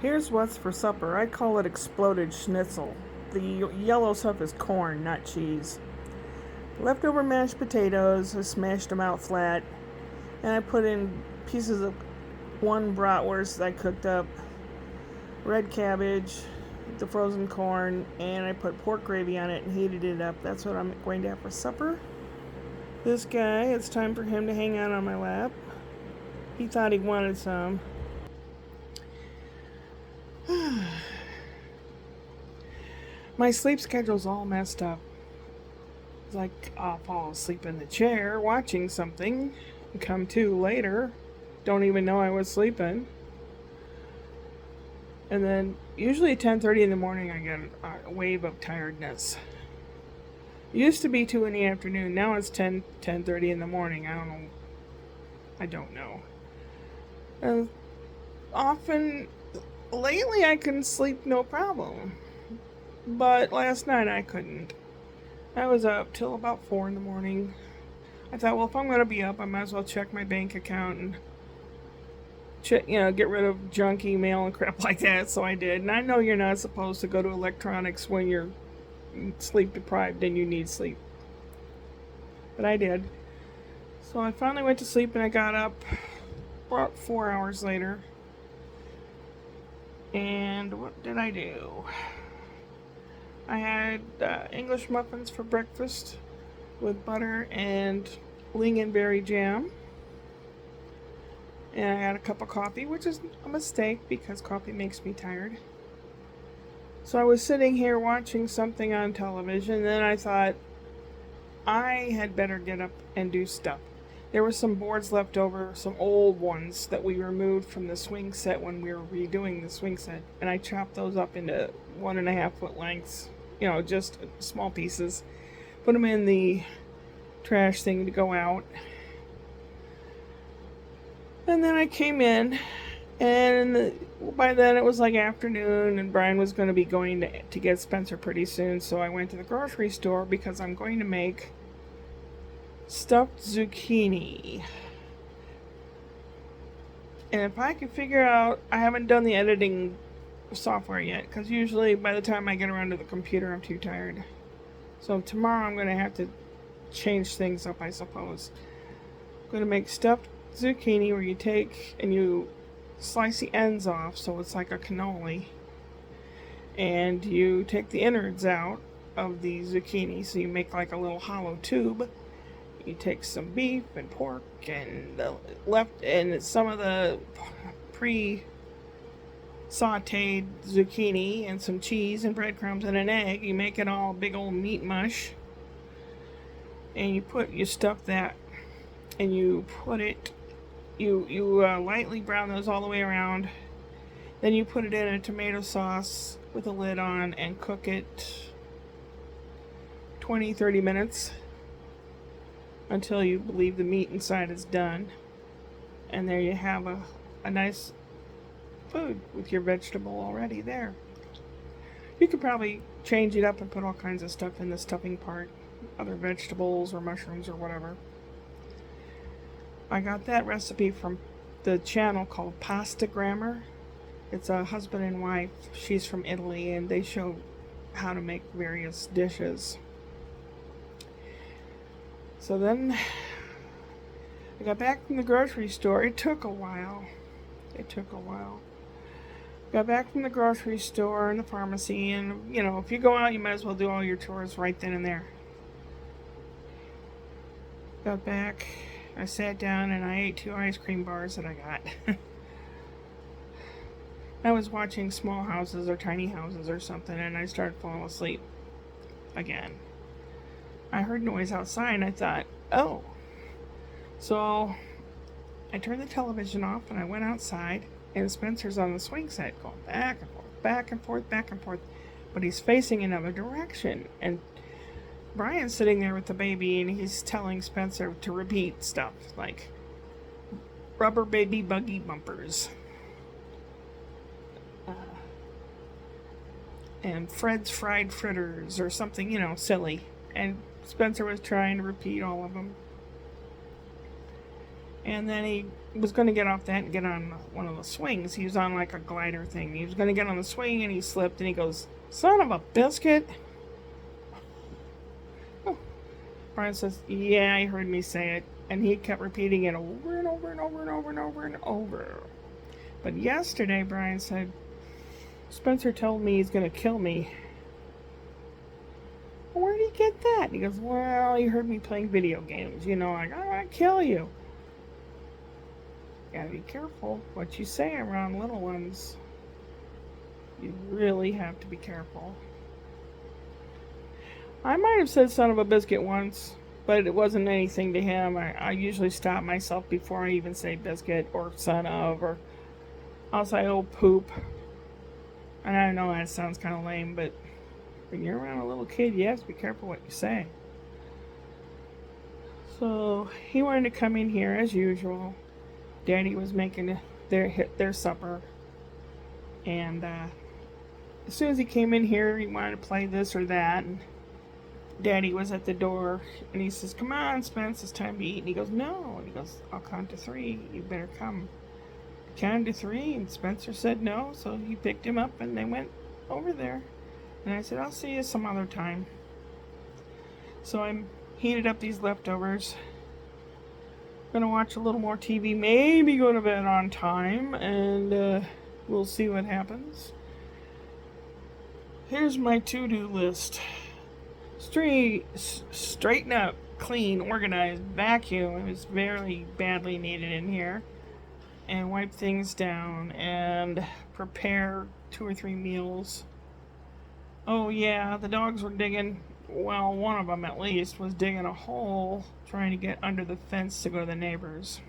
Here's what's for supper. I call it exploded schnitzel. The yellow stuff is corn, not cheese. Leftover mashed potatoes, I smashed them out flat, and I put in pieces of one bratwurst that I cooked up, red cabbage, the frozen corn, and I put pork gravy on it and heated it up. That's what I'm going to have for supper. This guy, it's time for him to hang out on my lap. He thought he wanted some. My sleep schedule's all messed up. It's like I'll fall asleep in the chair watching something and come to later. Don't even know I was sleeping. And then usually at 10:30 in the morning I get a wave of tiredness. It used to be 2 in the afternoon. Now it's 10:30 in the morning. I don't know. And often lately I can sleep no problem. But last night I couldn't. I was up till about 4 in the morning. I thought, well, if I'm going to be up, I might as well check my bank account and get rid of junk email and crap like that. So I did. And I know you're not supposed to go to electronics when you're sleep deprived and you need sleep. But I did. So I finally went to sleep and I got up about 4 hours later. And what did I do? I had English muffins for breakfast with butter and lingonberry jam. And I had a cup of coffee, which is a mistake because coffee makes me tired. So I was sitting here watching something on television, and then I thought I had better get up and do stuff. There were some boards left over, some old ones that we removed from the swing set when we were redoing the swing set, and I chopped those up into 1.5 foot lengths, just small pieces. Put them in the trash thing to go out. And then I came in, and by then it was like afternoon, and Brian was going to be going to get Spencer pretty soon, so I went to the grocery store because I'm going to make stuffed zucchini. And if I can figure out, I haven't done the editing software yet, because usually by the time I get around to the computer I'm too tired. So tomorrow I'm going to have to change things up, I suppose. I'm going to make stuffed zucchini where you take and you slice the ends off so it's like a cannoli, and you take the innards out of the zucchini so you make like a little hollow tube. You take some beef and pork and some of the pre-sauteed zucchini and some cheese and breadcrumbs and an egg. You make it all a big old meat mush, and you stuff that, and you put it. You lightly brown those all the way around. Then you put it in a tomato sauce with a lid on and cook it 20-30 minutes. Until you believe the meat inside is done. And there you have a nice food with your vegetable already there. You could probably change it up and put all kinds of stuff in the stuffing part. Other vegetables or mushrooms or whatever. I got that recipe from the channel called Pasta Grammar. It's a husband and wife. She's from Italy, and they show how to make various dishes. So then I got back from the grocery store. It took a while. Got back from the grocery store and the pharmacy, and if you go out, you might as well do all your chores right then and there. Got back, I sat down, and I ate 2 ice cream bars that I got. I was watching Small Houses or Tiny Houses or something, and I started falling asleep again. I heard noise outside, and I thought, oh. So I turned the television off, and I went outside, and Spencer's on the swing set going back and forth, back and forth, back and forth. But he's facing another direction, and Brian's sitting there with the baby, and he's telling Spencer to repeat stuff like rubber baby buggy bumpers. And Fred's fried fritters or something, silly. And Spencer was trying to repeat all of them. And then he was going to get off that and get on one of the swings. He was on like a glider thing. He was going to get on the swing and he slipped and he goes, "Son of a biscuit." Oh. Brian says, "Yeah, he heard me say it." And he kept repeating it over and over and over and over and over and over. But yesterday, Brian said, "Spencer told me he's going to kill me." "Where did he get that?" And he goes, "Well, he heard me playing video games. You know, like, I want to kill you." Gotta be careful what you say around little ones. You really have to be careful. I might have said "son of a biscuit" once, but it wasn't anything to him. I usually stop myself before I even say biscuit or son of, or I'll say "oh poop." And I know that sounds kind of lame, but when you're around a little kid, you have to be careful what you say. So he wanted to come in here as usual. Daddy was making their supper, and as soon as he came in here, he wanted to play this or that, and Daddy was at the door, and he says, "Come on, Spence, it's time to eat." And he goes, "No." And he goes, "I'll count to 3. You better come." He counted to 3, and Spencer said no, so he picked him up, and they went over there. And I said, "I'll see you some other time." So I heated up these leftovers. Gonna watch a little more TV, maybe go to bed on time, and we'll see what happens. Here's my to-do list. Straighten up, clean, organize, vacuum. It was very badly needed in here. And wipe things down and prepare 2 or 3 meals. Oh yeah, the dogs were digging. Well, one of them at least was digging a hole trying to get under the fence to go to the neighbors.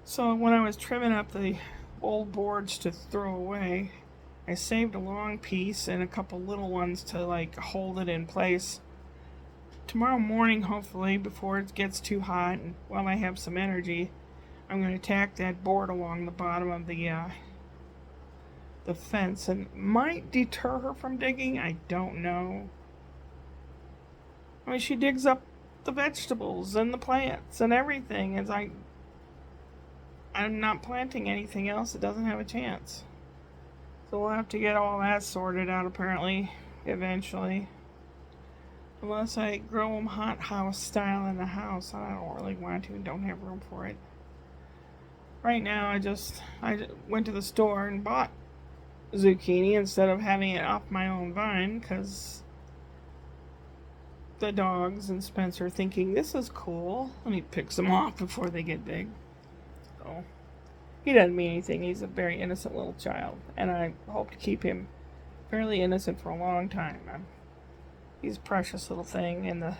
So when I was trimming up the old boards to throw away, I saved a long piece and a couple little ones to like hold it in place. Tomorrow morning, hopefully, before it gets too hot and while I have some energy, I'm going to tack that board along the bottom of the fence, and might deter her from digging. I don't know. I mean, she digs up the vegetables and the plants and everything. It's like, I'm not planting anything else. It doesn't have a chance. So we'll have to get all that sorted out apparently eventually. Unless I grow them hothouse style in the house. I don't really want to and don't have room for it. Right now I went to the store and bought zucchini instead of having it off my own vine, because the dogs and Spencer thinking this is cool. Let me pick some off before they get big. So he doesn't mean anything. He's a very innocent little child, and I hope to keep him fairly innocent for a long time. He's a precious little thing, and the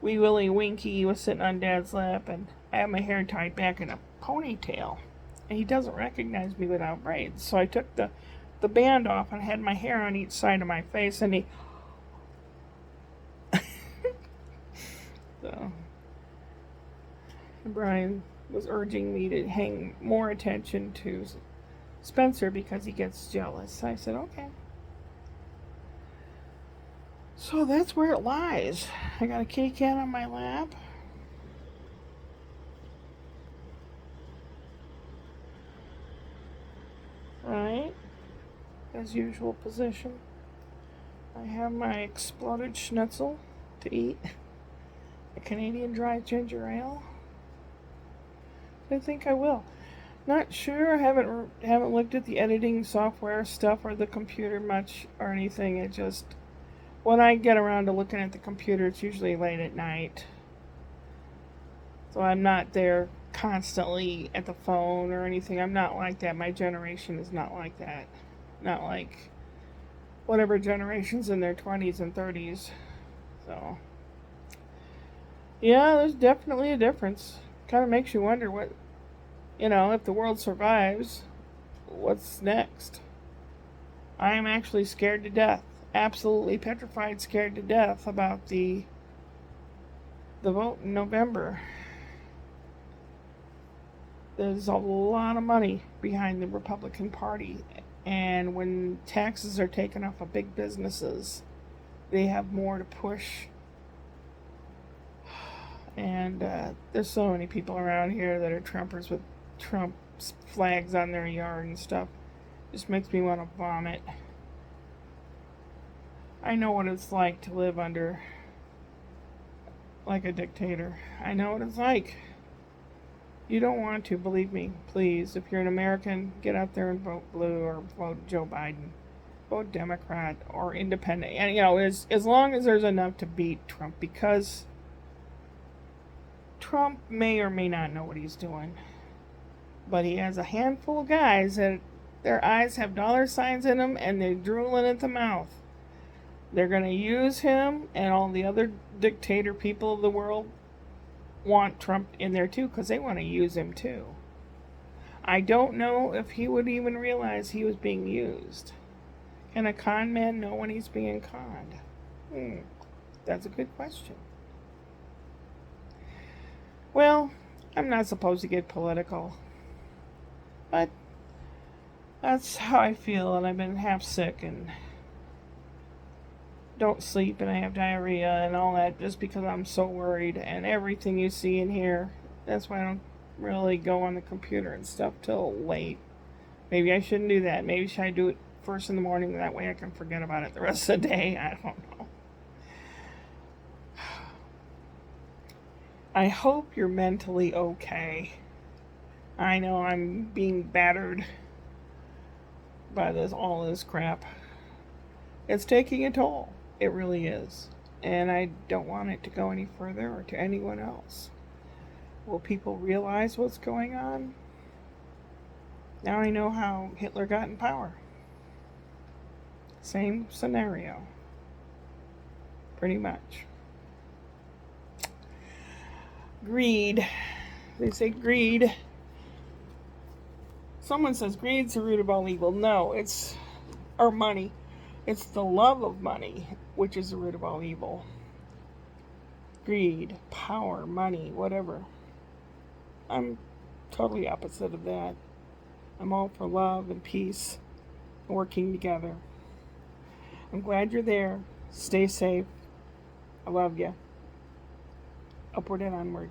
wee Willie Winky was sitting on Dad's lap, and I have my hair tied back in a ponytail, and he doesn't recognize me without braids. So I took the band off and had my hair on each side of my face, and he so Brian was urging me to hang more attention to Spencer because he gets jealous. I said, okay. So that's where it lies. I got a kitty cat on my lap. Right, as usual position. I have my exploded schnitzel to eat. A Canadian dry ginger ale. I think I will. Not sure. I haven't looked at the editing software stuff or the computer much or anything. It just, when I get around to looking at the computer, it's usually late at night. So I'm not there constantly at the phone or anything. I'm not like that. My generation is not like that. Not like whatever generations in their 20s and 30s. So yeah, there's definitely a difference. Kind of makes you wonder what, if the world survives, what's next? I am actually scared to death. Absolutely petrified, scared to death about the vote in November. There's a lot of money behind the Republican Party, and when taxes are taken off of big businesses, they have more to push And there's so many people around here that are Trumpers with Trump flags on their yard and stuff. Just makes me want to vomit. I know what it's like to live under like a dictator. I know what it's like. You don't want to, believe me. Please, if you're an American, get out there and vote blue or vote Joe Biden. Vote Democrat or independent. And, as long as there's enough to beat Trump, because Trump may or may not know what he's doing. But he has a handful of guys that their eyes have dollar signs in them and they're drooling at the mouth. They're going to use him, and all the other dictator people of the world want Trump in there too because they want to use him too. I don't know if he would even realize he was being used. Can a con man know when he's being conned? That's a good question. Well, I'm not supposed to get political, but that's how I feel, and I've been half sick and don't sleep and I have diarrhea and all that just because I'm so worried, and everything you see in here. That's why I don't really go on the computer and stuff till late. Maybe I shouldn't do that. Maybe should I do it first in the morning, that way I can forget about it the rest of the day. I don't know. I hope you're mentally okay. I know I'm being battered by all this crap. It's taking a toll. It really is. And I don't want it to go any further or to anyone else. Will people realize what's going on? Now I know how Hitler got in power. Same scenario. Pretty much. Greed. They say greed. Someone says greed's the root of all evil. No, it's our money. It's the love of money, which is the root of all evil. Greed, power, money, whatever. I'm totally opposite of that. I'm all for love and peace and working together. I'm glad you're there. Stay safe. I love you. Upward and onward.